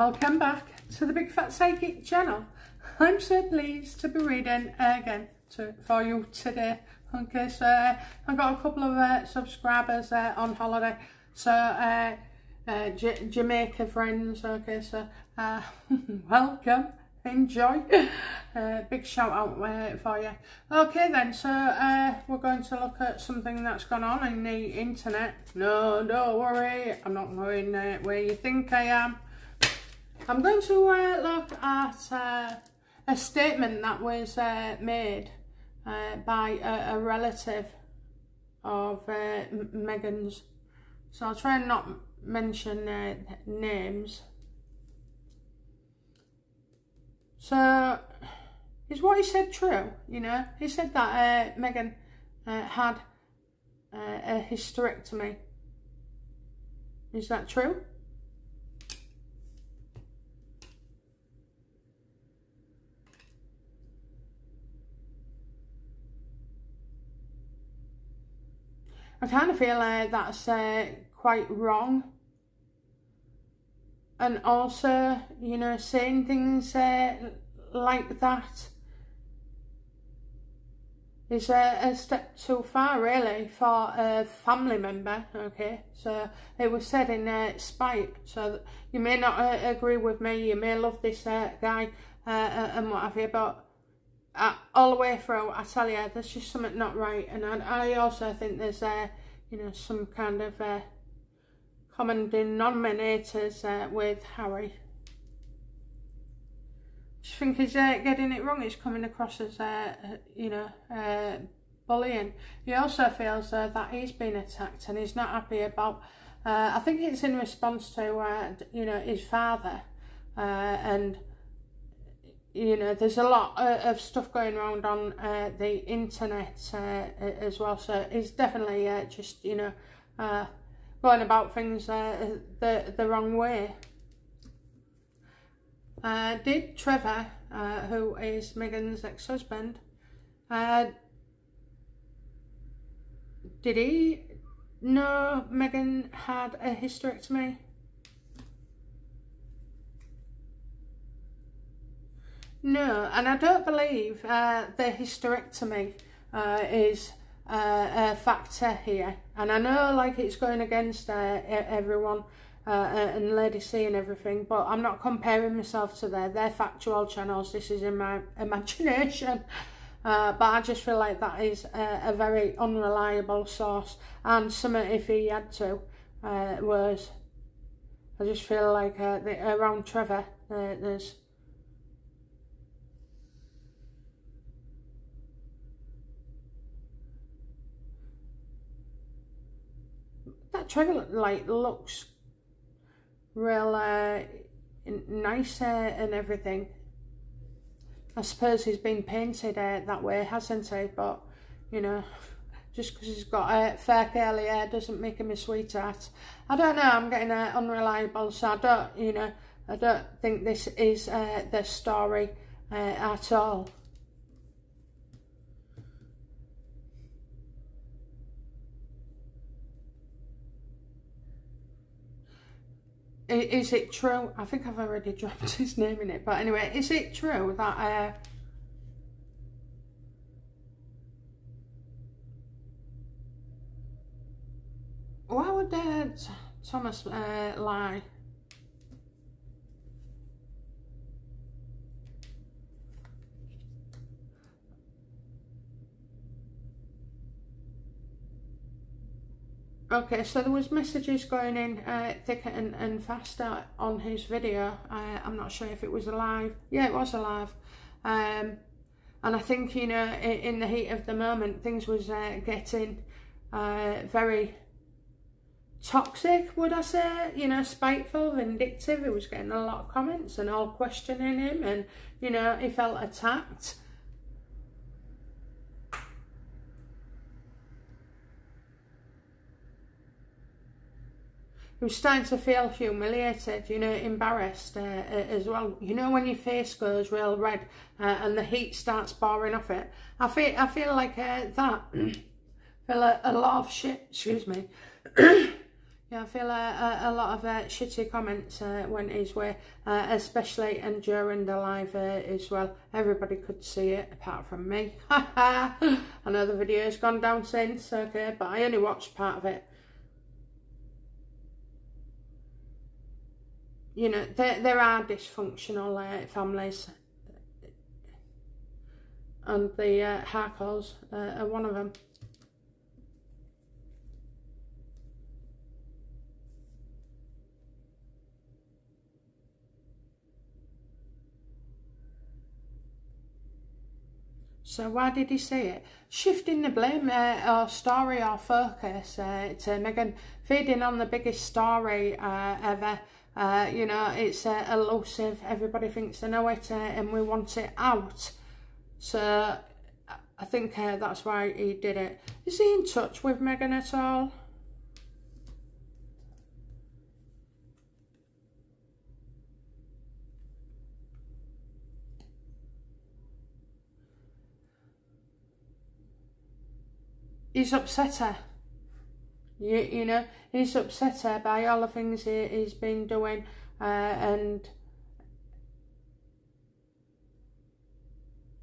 Welcome back to the Big Fat Psychic channel. I'm so pleased to be reading again for you today. Okay, so I've got a couple of subscribers on holiday, so Jamaica friends. Okay, so welcome, enjoy. Big shout out for you. Okay then, so we're going to look at something that's gone on in the internet. No, don't worry, I'm not going where you think I am. I'm going to look at a statement that was made by a relative of Meghan's. So I'll try and not mention names. So, is what he said true? You know, he said that Meghan had a hysterectomy. Is that true? I kind of feel that's quite wrong, and also, you know, saying things like that is a step too far, really, for a family member. Okay, so it was said in spite. So you may not agree with me, you may love this guy and what have you, but all the way through, I tell you, there's just something not right. And I also think there's, you know, some kind of common denominators with Harry. I just think he's getting it wrong. He's coming across as, you know, bullying. He also feels that he's been attacked and he's not happy about, I think it's in response to, you know, his father, and you know, there's a lot of stuff going around on the internet as well. So he's definitely just, you know, going about things the wrong way. Did Trevor, who is Meghan's ex-husband, did he know Meghan had a hysterectomy? No, and I don't believe the hysterectomy is a factor here. And I know, like, it's going against everyone and Lady C and everything, but I'm not comparing myself to their factual channels. This is in my imagination. But I just feel like that is a very unreliable source. And something, if he had to, was, I just feel like around Trevor, there's that Trevor, like, looks real nice and everything. I suppose he's been painted that way, hasn't he? But, you know, just because he's got fair curly hair doesn't make him a sweetheart. I don't know, I'm getting unreliable, so I don't, you know, I don't think this is the story at all. Is it true? I think I've already dropped his name in it, but anyway, is it true that why would Thomas lie? Okay, so there was messages going in thicker and faster on his video. I'm not sure if it was alive. Yeah, it was alive. And I think, you know, in the heat of the moment, things was getting very toxic, would I say? You know, spiteful, vindictive. He was getting a lot of comments and all questioning him, and, you know, he felt attacked. He was starting to feel humiliated, you know, embarrassed as well. You know, when your face goes real red and the heat starts pouring off it. I feel like that. Feel a lot of shit, excuse me. Yeah, I feel a lot of shitty comments went his way, especially and during the live as well. Everybody could see it apart from me. I know the video's gone down since, okay, but I only watched part of it. You know, there are dysfunctional families, and the Harkles are one of them. So why did he say it? Shifting the blame or story or focus to Meghan, feeding on the biggest story ever. You know, it's elusive, everybody thinks they know it and we want it out. So I think that's why he did it. Is he in touch with Meghan at all? He's upset her. You know, he's upset her by all the things he's been doing, and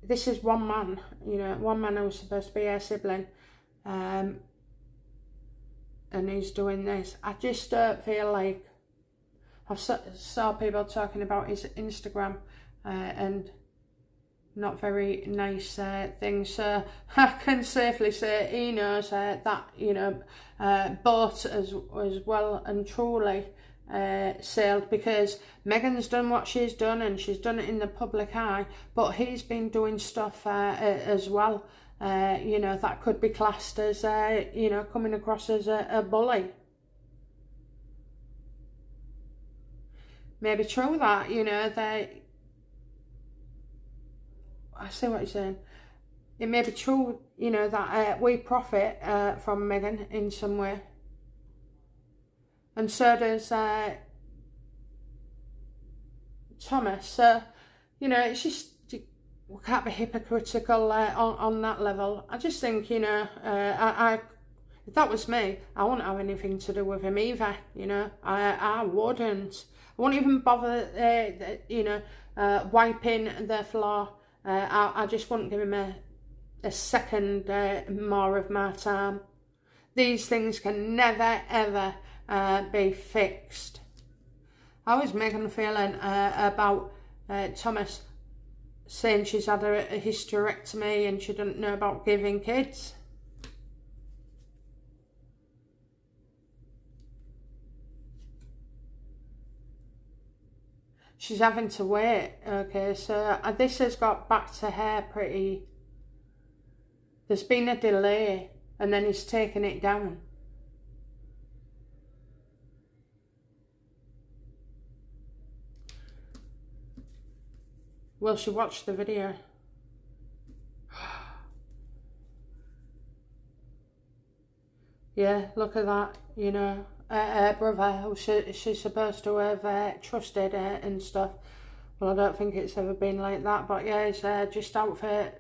this is one man, you know, one man who's supposed to be her sibling, and he's doing this. I just don't feel like, I've saw people talking about his Instagram and not very nice things, so I can safely say he knows that, you know, boat as well and truly sailed, because Meghan's done what she's done and she's done it in the public eye, but he's been doing stuff as well, you know, that could be classed as, you know, coming across as a bully. Maybe true that, you know, I see what you're saying. It may be true, you know, that we profit from Meghan in some way. And so does Thomas. So, you know, it's just, we can't be hypocritical on that level. I just think, you know, if that was me, I wouldn't have anything to do with him either, you know. I wouldn't. I wouldn't even bother, you know, wiping the floor. I just wouldn't give him a second more of my time. These things can never, ever be fixed. How is Meghan feeling about Thomas saying she's had a hysterectomy and she doesn't know about giving kids? She's having to wait, okay, so this has got back to her pretty... There's been a delay, and then he's taken it down. Will she watch the video? Yeah, look at that, you know. Her brother, who she's supposed to have trusted and stuff. Well, I don't think it's ever been like that, but yeah, it's just out for...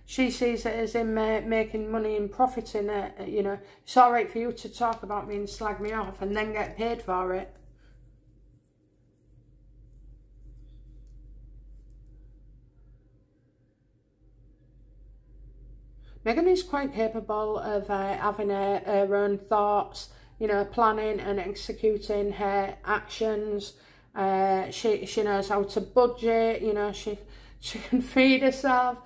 She sees it as him making money and profiting, you know. It's alright for you to talk about me and slag me off and then get paid for it. Meghan is quite capable of having her own thoughts, you know, planning and executing her actions. She knows how to budget, you know, she can feed herself.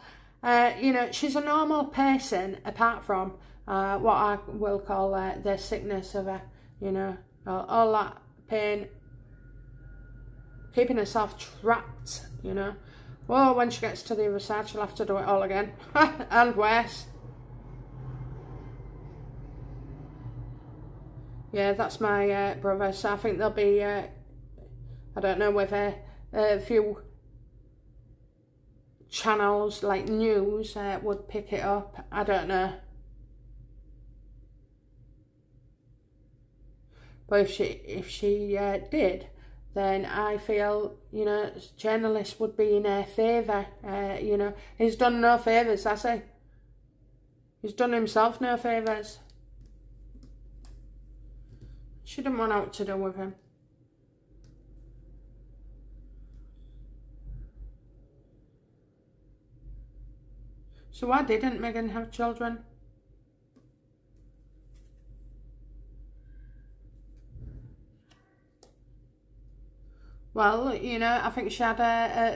You know, she's a normal person apart from what I will call the sickness of her, you know, all that pain, keeping herself trapped, you know. Well, when she gets to the other side, she'll have to do it all again, and worse. Yeah, that's my brother, so I think there'll be, I don't know whether a few channels like news would pick it up, I don't know. But if she did, then I feel, you know, journalists would be in her favour. You know, he's done no favours, has he? He's done himself no favours. She didn't want out to do with him. So why didn't Meghan have children? Well, you know, I think she had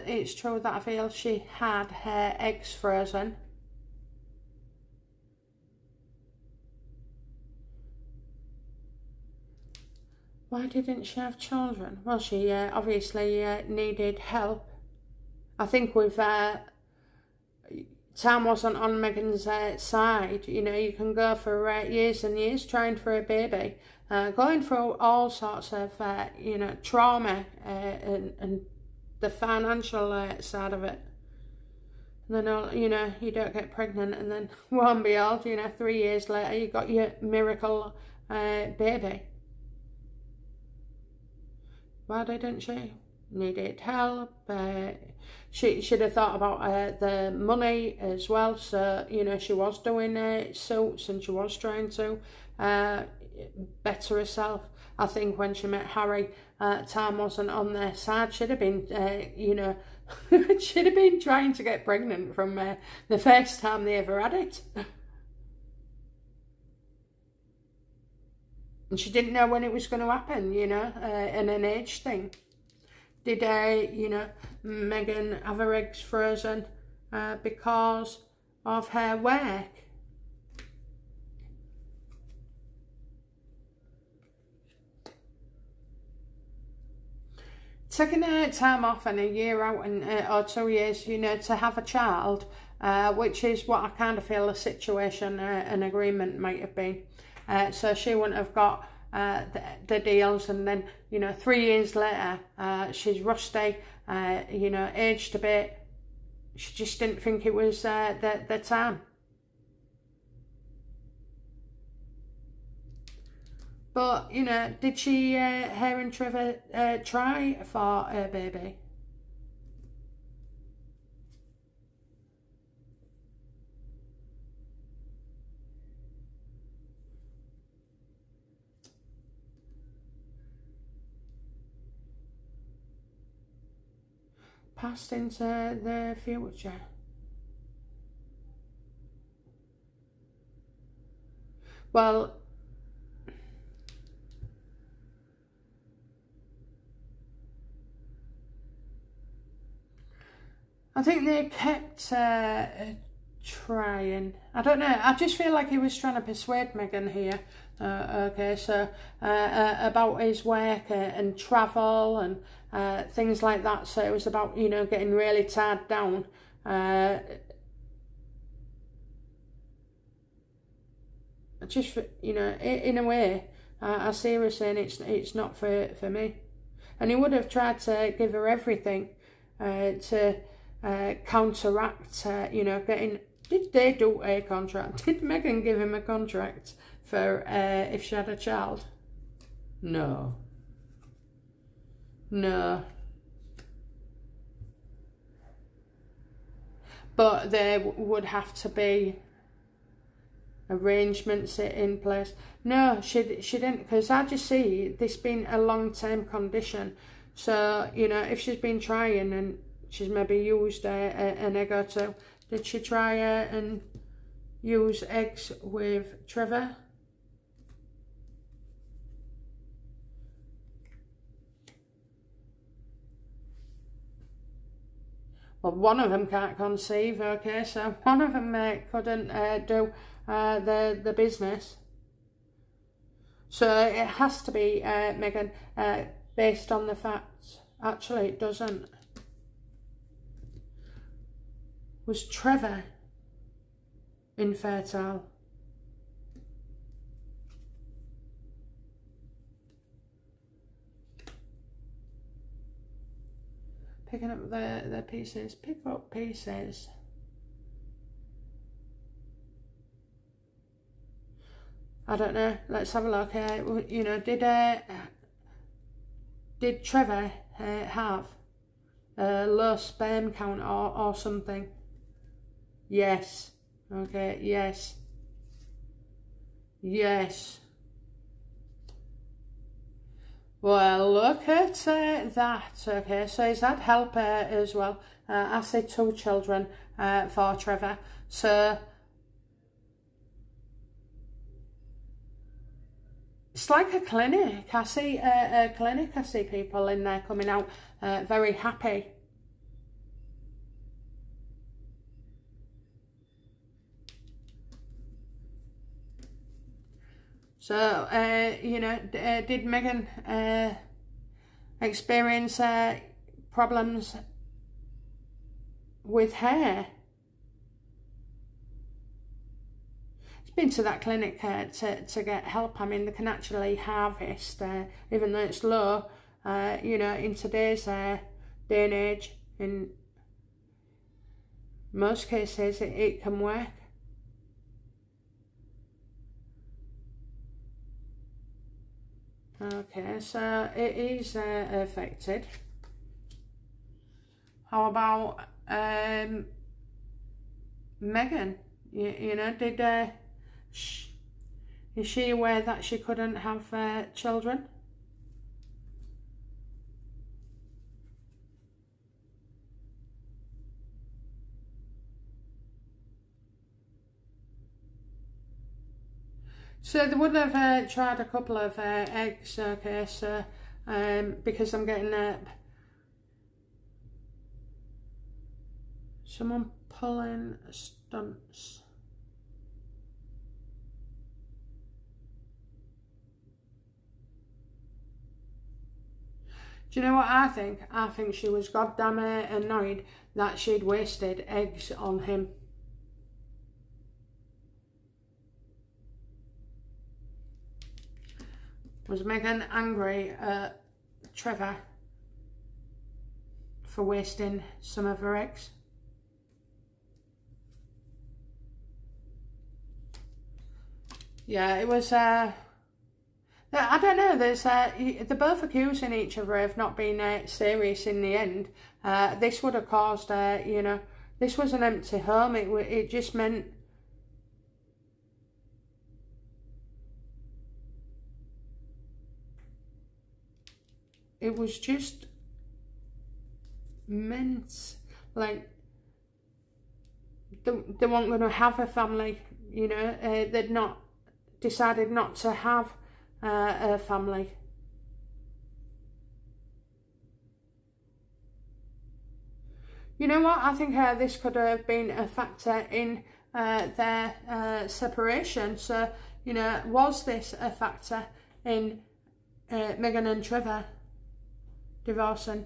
it's true that I feel she had her eggs frozen. Why didn't she have children? Well, she obviously needed help. I think with time wasn't on Meghan's side. You know, you can go for years and years trying for a baby, going through all sorts of, you know, trauma and the financial side of it. And then, you know, you don't get pregnant, and then, lo and behold, you know, 3 years later, you got your miracle baby. Why didn't she? Needed help. She should have thought about the money as well. So, you know, she was doing suits and she was trying to better herself. I think when she met Harry, time wasn't on their side. She'd have been, you know, she'd have been trying to get pregnant from the first time they ever had it. And she didn't know when it was going to happen, you know, and an age thing. Did, you know, Meghan have her eggs frozen because of her work? Taking time off and a year out and or 2 years, you know, to have a child, which is what I kind of feel the situation, an agreement might have been. So she wouldn't have got the deals, and then, you know, 3 years later, she's rusty, you know, aged a bit. She just didn't think it was the time. But, you know, did she, her and Trevor, try for a baby? Passed into the future. Well, I think they kept trying. I don't know. I just feel like he was trying to persuade Meghan here. Okay, so about his work and travel and things like that. So it was about, you know, getting really tied down. Just for, you know, in a way, I see her saying it's not for me. And he would have tried to give her everything to counteract, you know, getting. Did they do a contract? Did Meghan give him a contract for if she had a child? No. No. But there would have to be arrangements in place. No, she didn't, because I just see this being a long-term condition. So, you know, if she's been trying and she's maybe used an egg or two, did she try and use eggs with Trevor? Well, one of them can't conceive, okay, so one of them couldn't do the business. So it has to be, Meghan, based on the facts. Actually, it doesn't. Was Trevor infertile? Picking up the pieces. Pick up pieces. I don't know. Let's have a look. You know, did Trevor have a low sperm count or something? Yes. Okay. Yes. Yes. Well, look at that. Okay, so he's had help as well. I say 2 children for Trevor. So it's like a clinic. I see a clinic. I see people in there coming out very happy. So, you know, did Meghan experience problems with hair? It's been to that clinic to get help. I mean, they can actually harvest, even though it's low, you know, in today's day and age, in most cases, it can work. Okay, so it is affected. How about Meghan? You know, did is she aware that she couldn't have children? So they would have tried a couple of eggs, okay, so because I'm getting someone pulling stunts. Do you know what I think? I think she was goddamn annoyed that she'd wasted eggs on him. Was Meghan angry at Trevor for wasting some of her eggs? Yeah, it was, I don't know, there's, they're both accusing each other of not being serious in the end. This would have caused, you know, this was an empty home. It just meant it was just meant, like, they weren't going to have a family, you know, they'd not decided not to have a family. You know what, I think this could have been a factor in their separation. So, you know, was this a factor in Meghan and Trevor divorcing?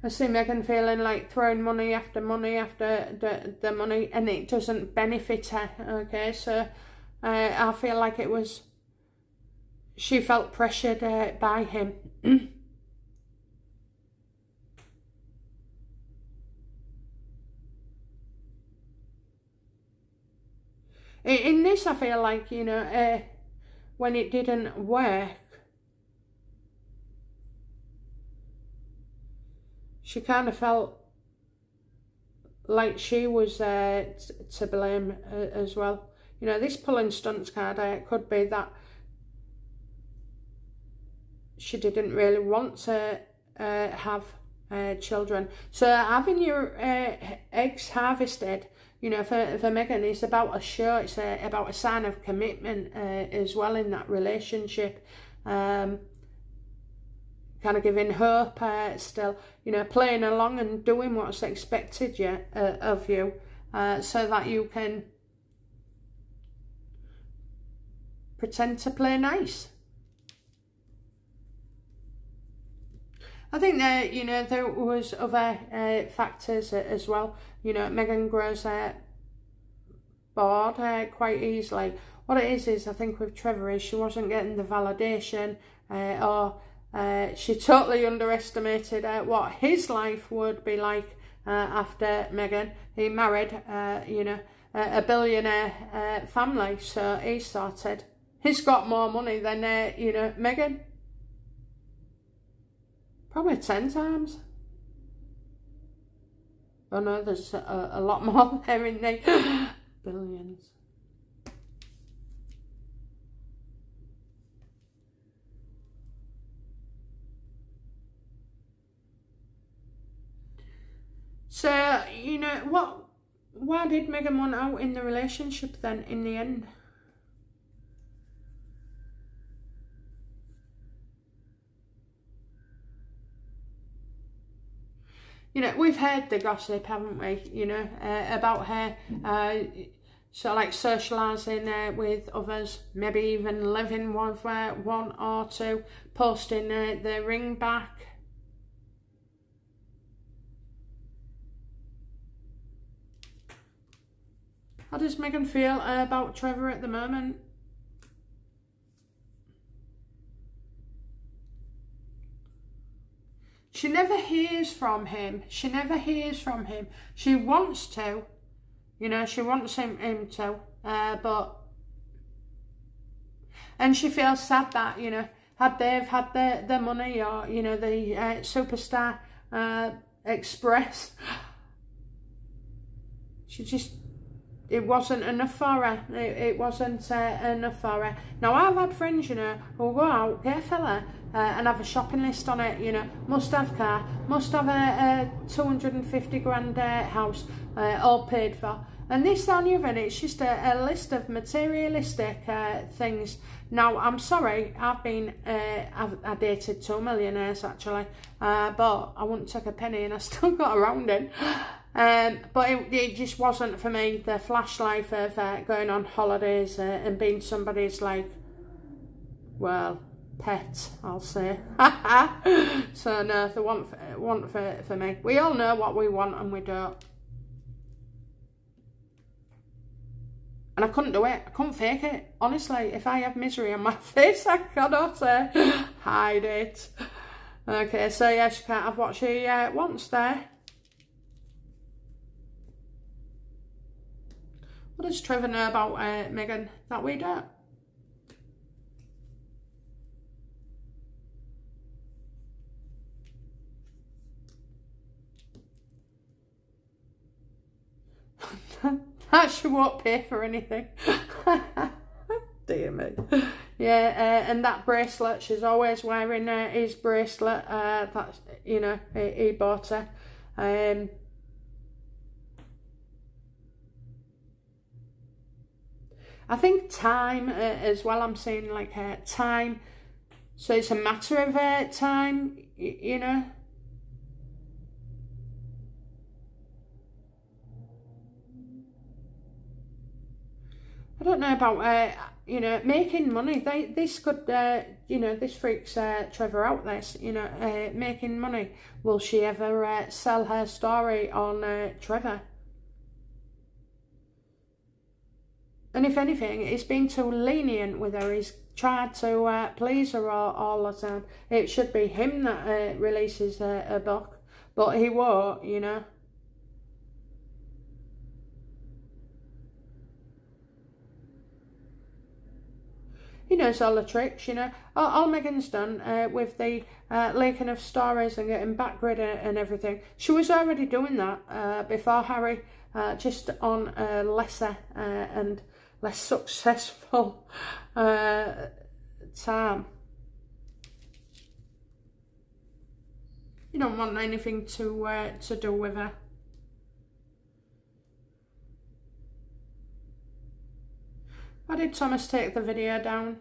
I see Meghan feeling like throwing money after the money, and it doesn't benefit her, okay? So I feel like it was, she felt pressured by him. In this, I feel like, you know, when it didn't work, she kind of felt like she was to blame as well. You know, this pulling stunts card could be that she didn't really want to have children. So having your eggs harvested, you know, for Meghan, is about a show. It's about a sign of commitment as well in that relationship. Kind of giving hope still, you know, playing along and doing what's expected of you, so that you can pretend to play nice. I think that, you know, there was other factors as well. You know, Meghan grows bored quite easily. What it is I think with Trevor is she wasn't getting the validation, or she totally underestimated what his life would be like after Meghan. He married, you know, a billionaire family, so he's got more money than, you know, Meghan. Probably 10 times. Oh no, there's a lot more there in the billions. So, you know, why did Meghan want out in the relationship then, in the end? You know, we've heard the gossip, haven't we, you know, about her, so like socialising with others, maybe even living with one or two, posting the ring back. How does Meghan feel about Trevor at the moment? She never hears from him. She never hears from him. She wants to, you know, she wants him to, but, and she feels sad that, you know, had they've had the money, or, you know, the Superstar Express, she just, it wasn't enough for her. It wasn't enough for her. Now, I've had friends, you know, who go out, get a fella, and have a shopping list on it, you know, must have car, must have a 250 grand house, all paid for. And this, that and the other, it's just a list of materialistic things. Now, I'm sorry, I dated 2 millionaires actually, but I wouldn't take a penny and I still got around it. But it just wasn't for me, the flash life of going on holidays and being somebody's, like, well, pet, I'll say. So no, the want for me. We all know what we want and we don't. And I couldn't do it. I couldn't fake it. Honestly, if I have misery on my face, I cannot hide it. Okay, so yeah, she can't have what she wants there. What does Trevor know about Meghan that we don't? That she won't pay for anything. Dear me. Yeah, and that bracelet, she's always wearing his bracelet. That's, you know, he bought her. I think time as well, I'm saying, like, time. So it's a matter of time, you know. I don't know about, you know, making money. This could, you know, this freaks Trevor out, this, you know, making money. Will she ever sell her story on Trevor? And if anything, he's been too lenient with her. He's tried to please her all the time. It should be him that releases a book, but he won't, you know. He knows all the tricks, you know. All Meghan's done with the leaking of stories and getting backgrid and everything. She was already doing that before Harry, just on a lesser and less successful time. You don't want anything to do with her. Why did Thomas take the video down?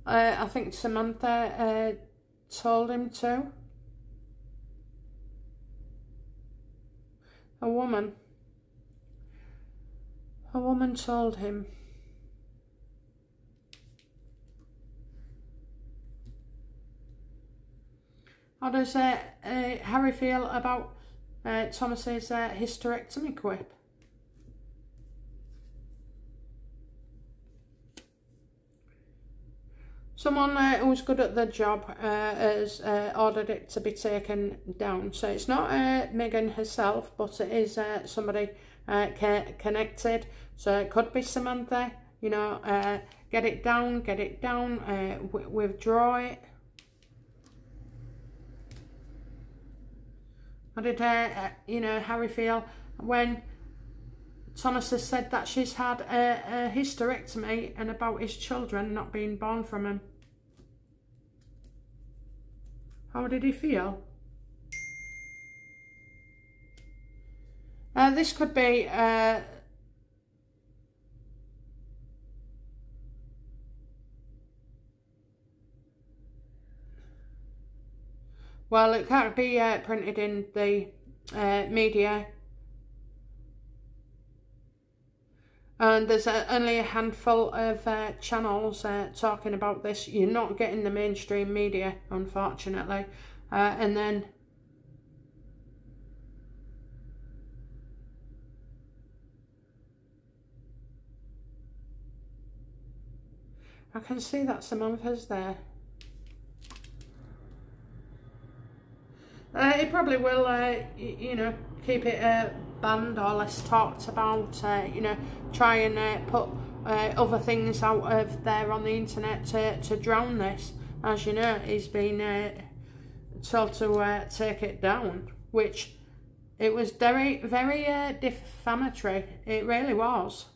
I think Samantha told him to. A woman told him. How does Harry feel about Thomas's hysterectomy quip? Someone who's good at the job has ordered it to be taken down. So it's not Meghan herself, but it is somebody connected. So it could be Samantha, you know, get it down, withdraw it. How did, you know, Harry feel when Thomas has said that she's had a hysterectomy and about his children not being born from him? How did he feel? This could be well, it can't be printed in the media, and there's only a handful of channels talking about this. You're not getting the mainstream media, unfortunately. And then I can see that Samantha's there. It probably will, you know, keep it banned or less talked about, you know, try and put other things out of there on the internet to drown this. As you know, he's been told to take it down, which it was very, very defamatory. It really was.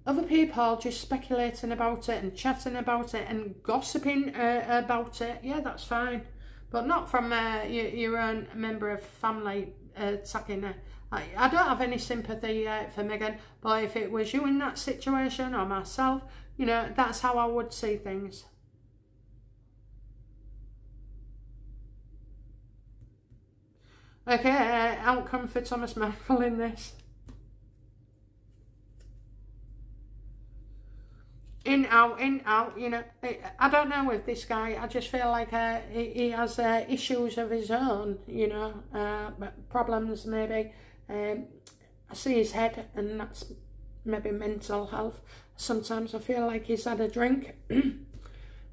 Other people just speculating about it and chatting about it and gossiping about it, yeah, that's fine. But not from your own member of family attacking her. I don't have any sympathy for Meghan, but if it was you in that situation or myself, you know, that's how I would see things. Okay, outcome for Thomas Markle in this. In, out, you know. I don't know with this guy. I just feel like he has issues of his own, you know, problems maybe. I see his head, and that's maybe mental health. Sometimes I feel like he's had a drink.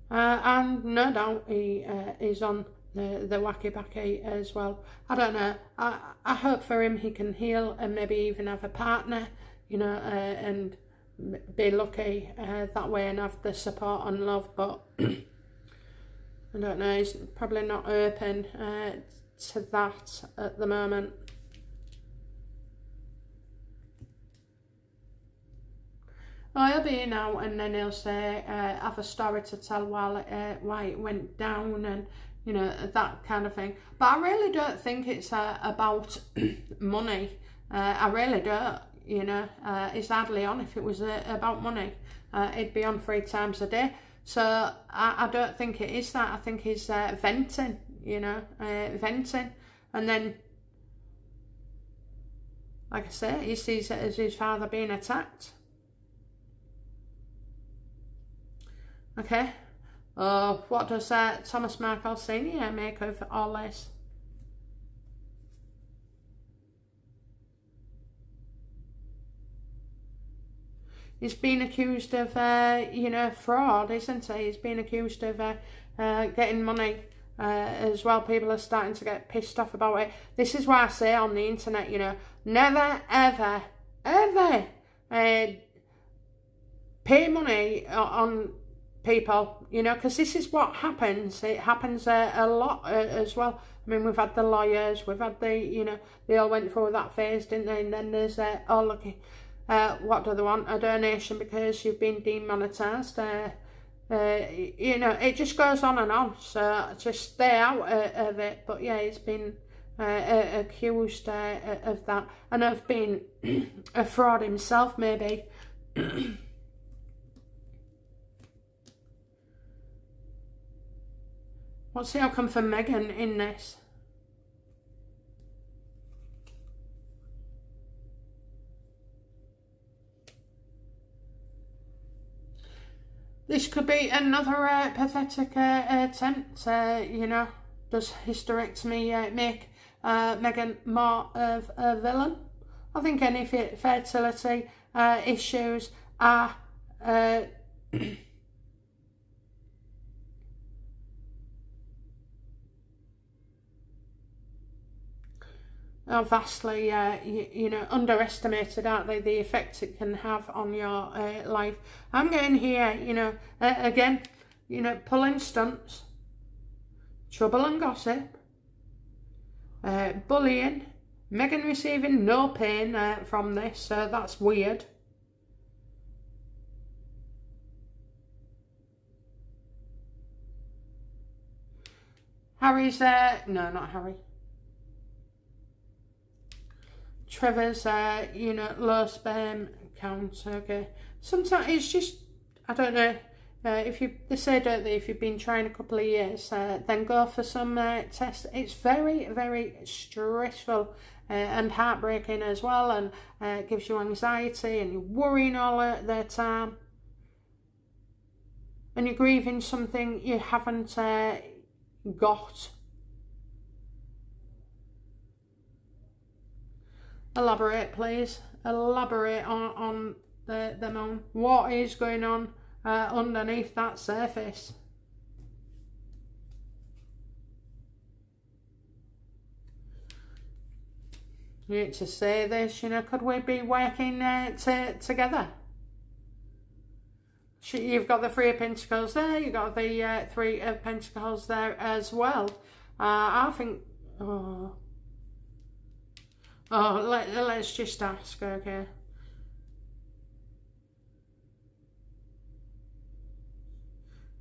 And no doubt he's on the wacky-backy as well. I don't know. I hope for him he can heal and maybe even have a partner, you know, and be lucky that way and have the support and love, but I don't know, he's probably not open to that at the moment. Oh, he'll be in now, and then he'll say have a story to tell why it went down, and you know, that kind of thing. But I really don't think it's about money. I really don't. You know, he's hardly on. If it was about money, he'd be on 3 times a day. So I don't think it is that. I think he's venting, you know, venting. And then, like I say, he sees it as his father being attacked. Okay. What does Thomas Markle Sr. make of all this? He's been accused of, you know, fraud, isn't he? He's been accused of getting money as well. People are starting to get pissed off about it. This is why I say on the internet, you know, never, ever, ever pay money on people, you know, because this is what happens. It happens a lot as well. I mean, we've had the lawyers, we've had the, you know, they all went through that phase, didn't they? And then there's, oh, look, what do they want? A donation because you've been demonetised. You know, it just goes on and on. So just stay out of it. But yeah, he's been accused of that and of being a fraud himself, maybe. What's the outcome for Meghan in this? This could be another pathetic attempt, you know. Does hysterectomy make Meghan more of a villain? I think any fertility issues are are vastly, you know, underestimated, aren't they? The effect it can have on your life. I'm getting here, you know, again, you know, pulling stunts, trouble and gossip, bullying, Meghan receiving no pain from this, so that's weird. Harry's, no, not Harry. Trevor's, you know, low sperm count, okay. Sometimes it's just, I don't know, they say, don't they, if you've been trying a couple of years, then go for some tests. It's very, very stressful and heartbreaking as well, and gives you anxiety, and you're worrying all the time. And you're grieving something you haven't got. Elaborate, please. Elaborate on the moon. What is going on underneath that surface? You need to say this, you know, could we be working together? You've got the Three of Pentacles there, you've got the Three of Pentacles there as well. I think, let's just ask, okay.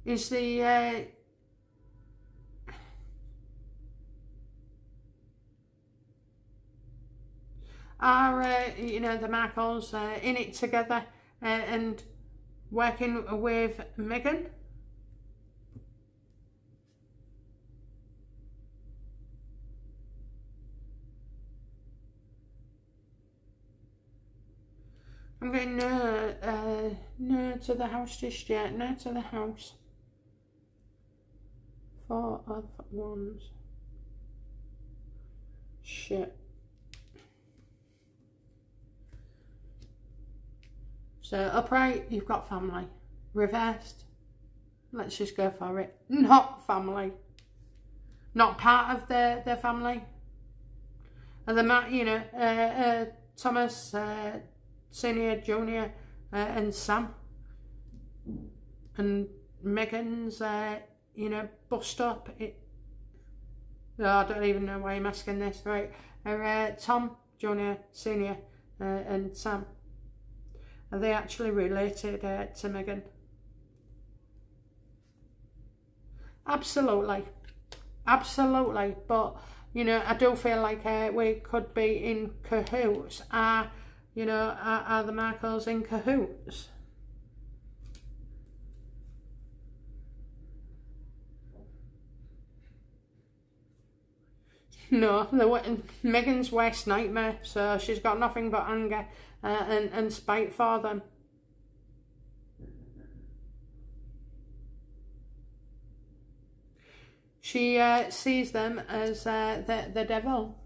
Is the you know, the Markles in it together and working with Meghan? I'm getting no to the house just yet. No to the house. Four of Wands. Shit. So upright, you've got family. Reversed, let's just go for it. Not family. Not part of their family. And the, you know, Thomas, Senior, Junior, and Sam. And Meghan's, you know, bust up. I don't even know why I'm asking this, right? Tom, Junior, Senior, and Sam. Are they actually related to Meghan? Absolutely. Absolutely. But, you know, I do feel like we could be in cahoots. You know, are the Markles in cahoots? No, Meghan's worst nightmare, so she's got nothing but anger and spite for them. She sees them as the devil.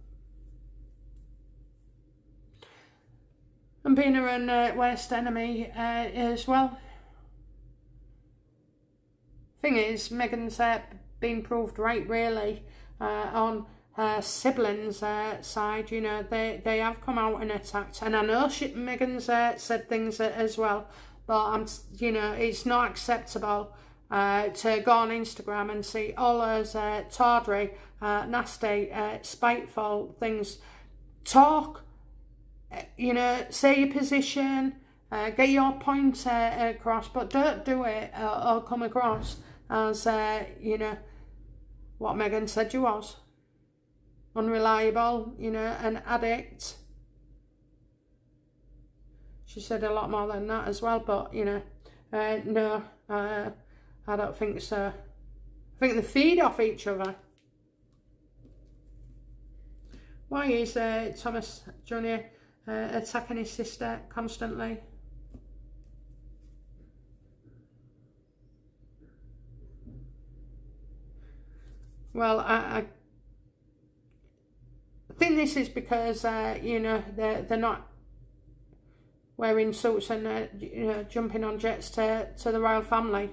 And being her own worst enemy as well. Thing is, Meghan's been proved right, really, on her siblings' side. You know, they have come out and attacked, and I know Meghan's said things as well, but you know, it's not acceptable to go on Instagram and see all those tawdry, nasty, spiteful things. Talk, you know, say your position, get your point across, but don't do it or come across as, you know, what Meghan said you was. Unreliable, you know, an addict. She said a lot more than that as well, but, you know, no, I don't think so. I think they feed off each other. Why is Thomas Jr. Attacking his sister constantly? Well, I think this is because, you know, they're not wearing suits and, you know, jumping on jets to the royal family.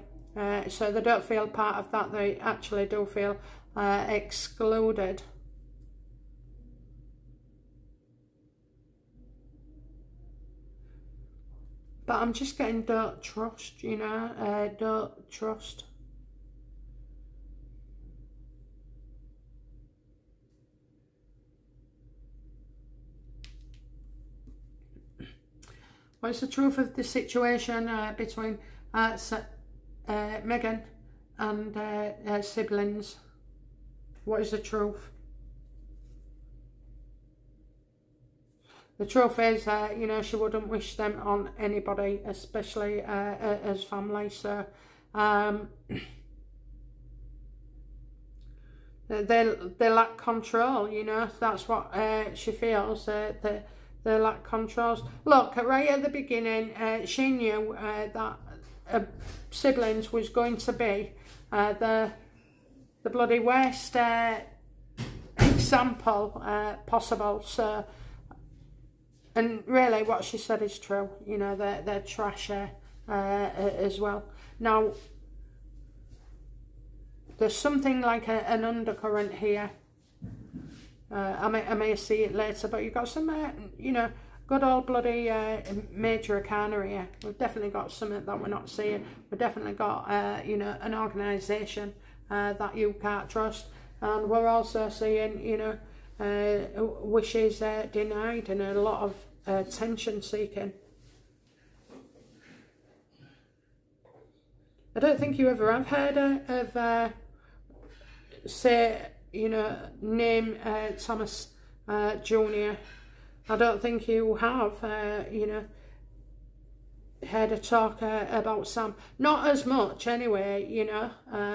So they don't feel part of that. They actually do feel excluded. But I'm just getting don't trust, you know, don't trust. What's the truth of the situation between Meghan and her siblings? What is the truth? The truth is, you know, she wouldn't wish them on anybody, especially as family. So they lack control. You know, that's what she feels. They lack controls. Look, right at the beginning, she knew that siblings was going to be the bloody worst example possible. So. And really what she said is true, you know, they're trashy as well. Now, there's something like an undercurrent here. I may see it later, but you've got some, you know, good old bloody major arcana here. We've definitely got something that we're not seeing. We've definitely got, you know, an organisation that you can't trust. And we're also seeing, you know, wishes denied and a lot of attention seeking. I don't think you ever have heard of say, you know, name Thomas Jr. I don't think you have, you know, heard a talk about Sam. Not as much anyway, you know,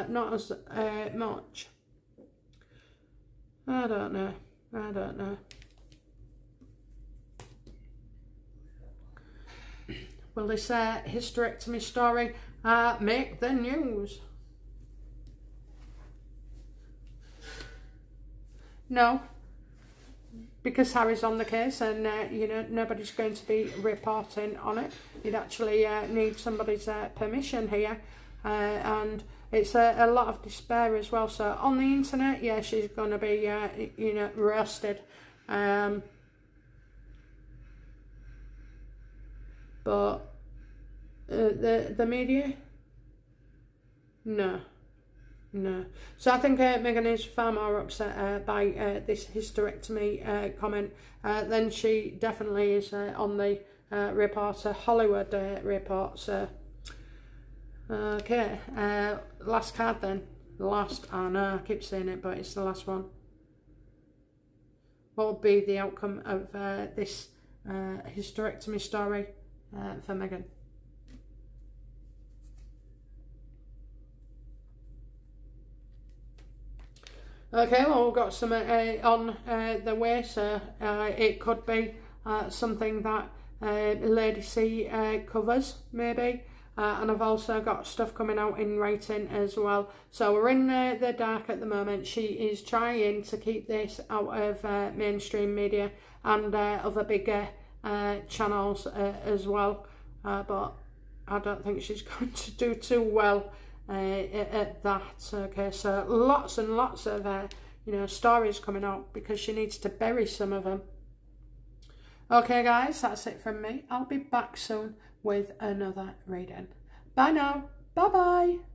not as much. I don't know. I don't know. Will this hysterectomy story make the news? No, because Harry's on the case and, you know, nobody's going to be reporting on it. You'd actually need somebody's permission here. And it's a lot of despair as well. So on the internet, yeah, she's going to be, you know, roasted. But the media, no. So I think Meghan is far more upset by this hysterectomy comment than she definitely is on the reporter Hollywood report. So okay, last card then. Last, I know I keep saying it, but it's the last one. What will be the outcome of this hysterectomy story for Meghan? Okay, well, we've got some on the way, so it could be something that Lady C covers, maybe. And I've also got stuff coming out in writing as well. So we're in the dark at the moment. She is trying to keep this out of mainstream media and other bigger channels as well. But I don't think she's going to do too well at that. Okay, so lots and lots of you know, stories coming out because she needs to bury some of them. Okay guys, that's it from me. I'll be back soon with another reading. Bye now. Bye bye.